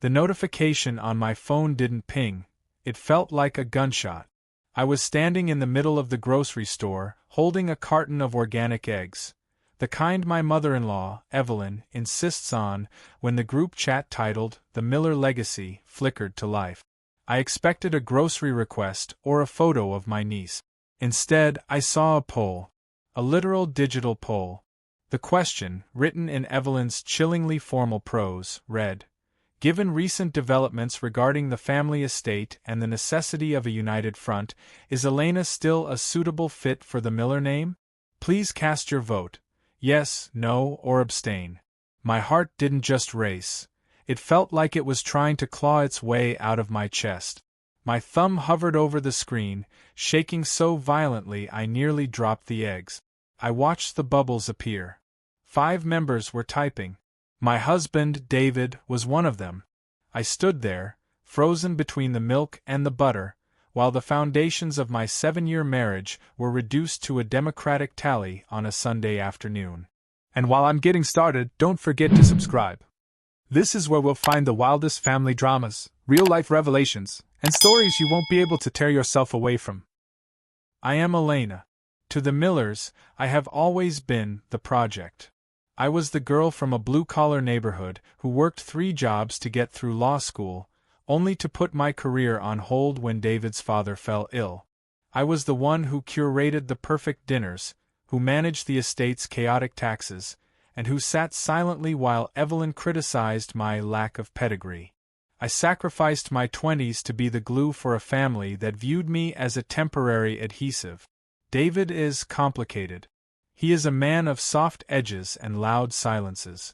The notification on my phone didn't ping, it felt like a gunshot. I was standing in the middle of the grocery store, holding a carton of organic eggs. The kind my mother-in-law, Evelyn, insists on, when the group chat titled, "The Miller Legacy," flickered to life. I expected a grocery request or a photo of my niece. Instead, I saw a poll. A literal digital poll. The question, written in Evelyn's chillingly formal prose, read, "Given recent developments regarding the family estate and the necessity of a united front, is Elena still a suitable fit for the Miller name? Please cast your vote. Yes, no, or abstain." My heart didn't just race. It felt like it was trying to claw its way out of my chest. My thumb hovered over the screen, shaking so violently I nearly dropped the eggs. I watched the bubbles appear. 5 members were typing. My husband, David, was one of them. I stood there, frozen between the milk and the butter, while the foundations of my 7-year marriage were reduced to a democratic tally on a Sunday afternoon. And while I'm getting started, don't forget to subscribe. This is where we'll find the wildest family dramas, real-life revelations, and stories you won't be able to tear yourself away from. I am Elena. To the Millers, I have always been the project. I was the girl from a blue-collar neighborhood who worked 3 jobs to get through law school, only to put my career on hold when David's father fell ill. I was the one who curated the perfect dinners, who managed the estate's chaotic taxes, and who sat silently while Evelyn criticized my lack of pedigree. I sacrificed my 20s to be the glue for a family that viewed me as a temporary adhesive. David is complicated. He is a man of soft edges and loud silences.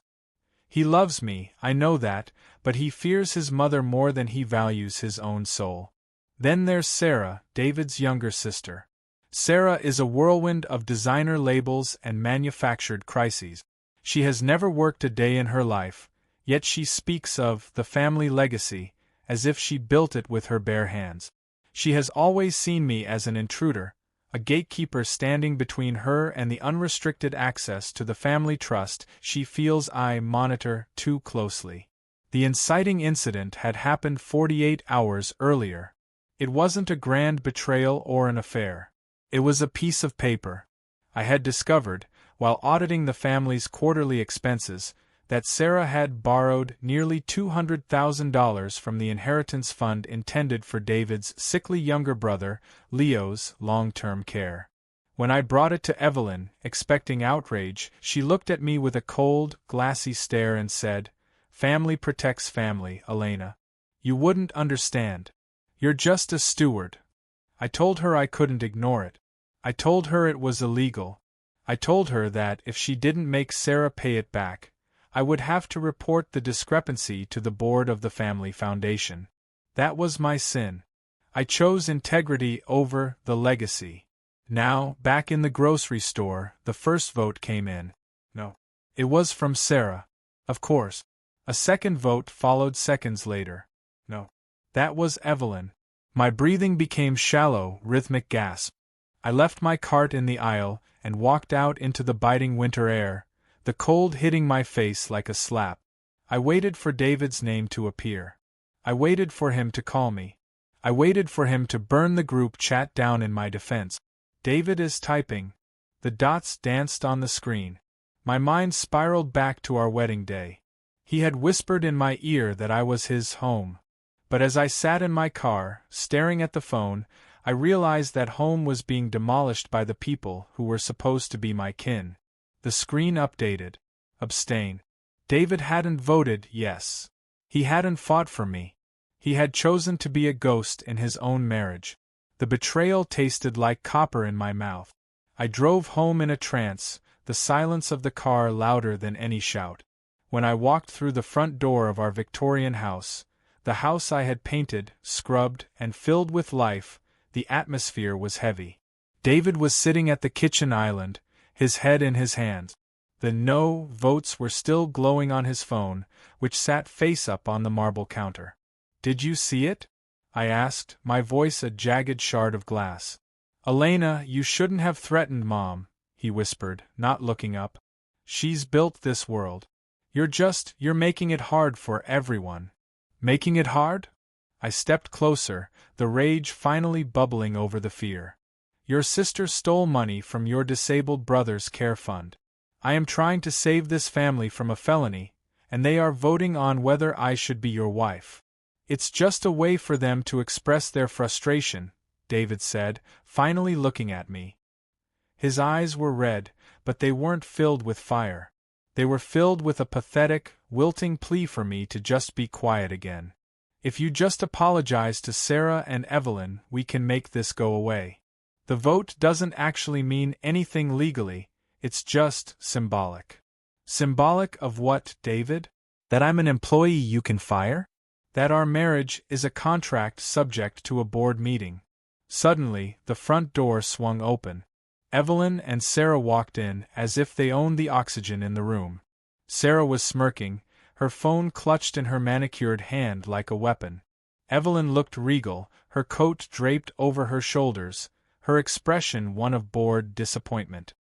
He loves me, I know that, but he fears his mother more than he values his own soul. Then there's Sarah, David's younger sister. Sarah is a whirlwind of designer labels and manufactured crises. She has never worked a day in her life, yet she speaks of the family legacy as if she built it with her bare hands. She has always seen me as an intruder, a gatekeeper standing between her and the unrestricted access to the family trust she feels I monitor too closely. The inciting incident had happened 48 hours earlier. It wasn't a grand betrayal or an affair. It was a piece of paper. I had discovered, while auditing the family's quarterly expenses, that Sarah had borrowed nearly $200,000 from the inheritance fund intended for David's sickly younger brother, Leo's, long-term care. When I brought it to Evelyn, expecting outrage, she looked at me with a cold, glassy stare and said, "Family protects family, Elena. You wouldn't understand. You're just a steward." I told her I couldn't ignore it. I told her it was illegal. I told her that if she didn't make Sarah pay it back, I would have to report the discrepancy to the board of the family foundation. That was my sin. I chose integrity over the legacy. Now, back in the grocery store, the first vote came in. No. It was from Sarah. Of course. A second vote followed seconds later. No. That was Evelyn. My breathing became shallow, rhythmic gasp. I left my cart in the aisle and walked out into the biting winter air, the cold hitting my face like a slap. I waited for David's name to appear. I waited for him to call me. I waited for him to burn the group chat down in my defense. David is typing. The dots danced on the screen. My mind spiraled back to our wedding day. He had whispered in my ear that I was his home. But as I sat in my car, staring at the phone, I realized that home was being demolished by the people who were supposed to be my kin. The screen updated. Abstain. David hadn't voted yes. He hadn't fought for me. He had chosen to be a ghost in his own marriage. The betrayal tasted like copper in my mouth. I drove home in a trance, the silence of the car louder than any shout. When I walked through the front door of our Victorian house, the house I had painted, scrubbed, and filled with life, the atmosphere was heavy. David was sitting at the kitchen island, his head in his hands. The no votes were still glowing on his phone, which sat face up on the marble counter. "Did you see it?" I asked, my voice a jagged shard of glass. "Elena, you shouldn't have threatened Mom," he whispered, not looking up. "She's built this world. You're making it hard for everyone." Making it hard? I stepped closer, the rage finally bubbling over the fear. Your sister stole money from your disabled brother's care fund. I am trying to save this family from a felony, and they are voting on whether I should be your wife. It's just a way for them to express their frustration, David said, finally looking at me. His eyes were red, but they weren't filled with fire. They were filled with a pathetic, wilting plea for me to just be quiet again. If you just apologize to Sarah and Evelyn, we can make this go away. The vote doesn't actually mean anything legally, it's just symbolic. Symbolic of what, David? That I'm an employee you can fire? That our marriage is a contract subject to a board meeting. Suddenly, the front door swung open. Evelyn and Sarah walked in as if they owned the oxygen in the room. Sarah was smirking, her phone clutched in her manicured hand like a weapon. Evelyn looked regal, her coat draped over her shoulders, her expression one of bored disappointment.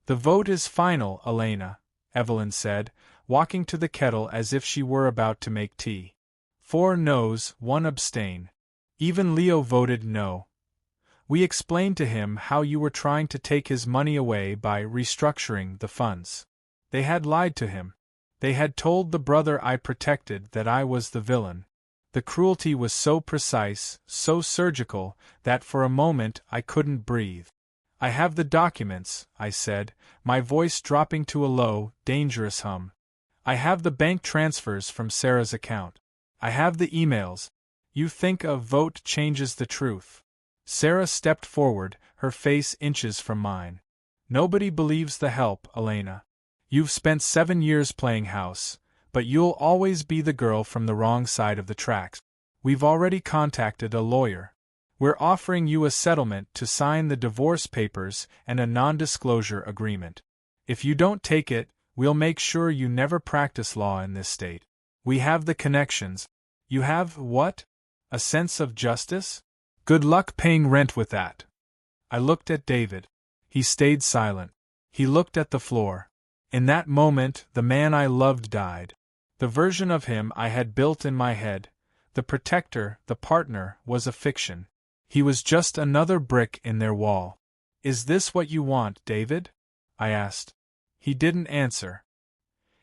The vote is final, Elena, Evelyn said, walking to the kettle as if she were about to make tea. 4 noes, 1 abstain. Even Leo voted no. We explained to him how you were trying to take his money away by restructuring the funds. They had lied to him. They had told the brother I protected that I was the villain. The cruelty was so precise, so surgical, that for a moment I couldn't breathe. I have the documents, I said, my voice dropping to a low, dangerous hum. I have the bank transfers from Sarah's account. I have the emails. You think a vote changes the truth? Sarah stepped forward, her face inches from mine. Nobody believes the help, Elena. You've spent 7 years playing house, but you'll always be the girl from the wrong side of the tracks. We've already contacted a lawyer. We're offering you a settlement to sign the divorce papers and a non-disclosure agreement. If you don't take it, we'll make sure you never practice law in this state. We have the connections. You have what? A sense of justice? Good luck paying rent with that. I looked at David. He stayed silent. He looked at the floor. In that moment, the man I loved died. The version of him I had built in my head, the protector, the partner, was a fiction. He was just another brick in their wall. Is this what you want, David? I asked. He didn't answer.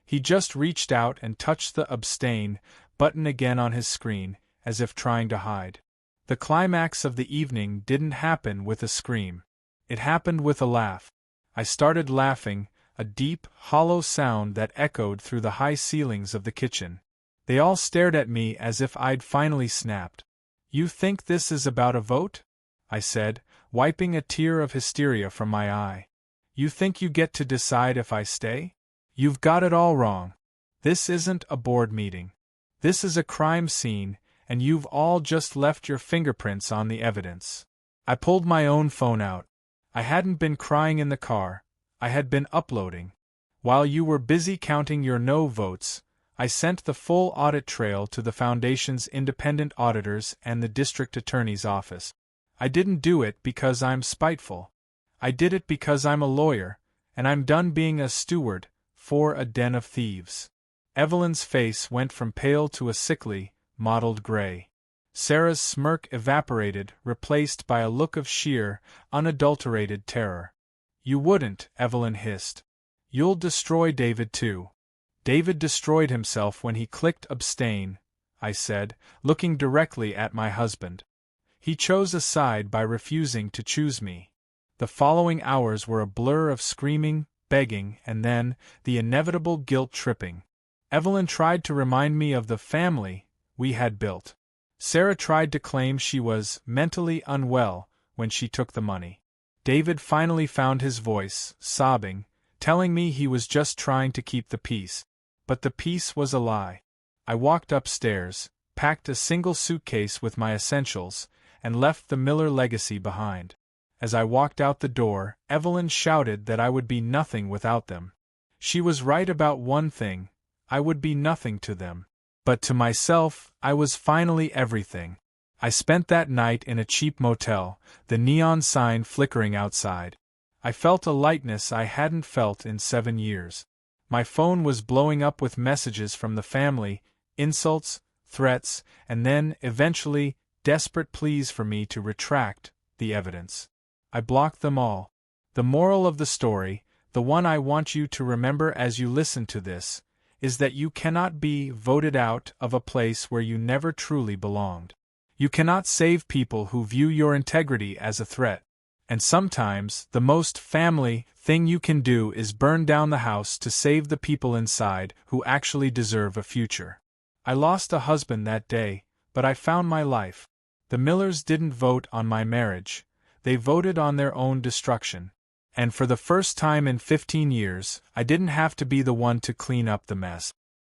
He just reached out and touched the abstain button again on his screen, as if trying to hide. The climax of the evening didn't happen with a scream. It happened with a laugh. I started laughing, a deep, hollow sound that echoed through the high ceilings of the kitchen. They all stared at me as if I'd finally snapped. You think this is about a vote? I said, wiping a tear of hysteria from my eye. You think you get to decide if I stay? You've got it all wrong. This isn't a board meeting. This is a crime scene, and you've all just left your fingerprints on the evidence. I pulled my own phone out. I hadn't been crying in the car. I had been uploading. While you were busy counting your no votes, I sent the full audit trail to the Foundation's independent auditors and the district attorney's office. I didn't do it because I'm spiteful. I did it because I'm a lawyer, and I'm done being a steward for a den of thieves. Evelyn's face went from pale to a sickly, mottled gray. Sarah's smirk evaporated, replaced by a look of sheer, unadulterated terror. You wouldn't, Evelyn hissed. You'll destroy David too. David destroyed himself when he clicked abstain, I said, looking directly at my husband. He chose a side by refusing to choose me. The following hours were a blur of screaming, begging, and then, the inevitable guilt-tripping. Evelyn tried to remind me of the family we had built. Sarah tried to claim she was mentally unwell when she took the money. David finally found his voice, sobbing, telling me he was just trying to keep the peace. But the peace was a lie. I walked upstairs, packed a single suitcase with my essentials, and left the Miller legacy behind. As I walked out the door, Evelyn shouted that I would be nothing without them. She was right about one thing: I would be nothing to them. But to myself, I was finally everything. I spent that night in a cheap motel, the neon sign flickering outside. I felt a lightness I hadn't felt in 7 years. My phone was blowing up with messages from the family, insults, threats, and then, eventually, desperate pleas for me to retract the evidence. I blocked them all. The moral of the story, the one I want you to remember as you listen to this, is that you cannot be voted out of a place where you never truly belonged. You cannot save people who view your integrity as a threat. And sometimes, the most family thing you can do is burn down the house to save the people inside who actually deserve a future. I lost a husband that day, but I found my life. The Millers didn't vote on my marriage, they voted on their own destruction. And for the first time in 15 years, I didn't have to be the one to clean up the mess.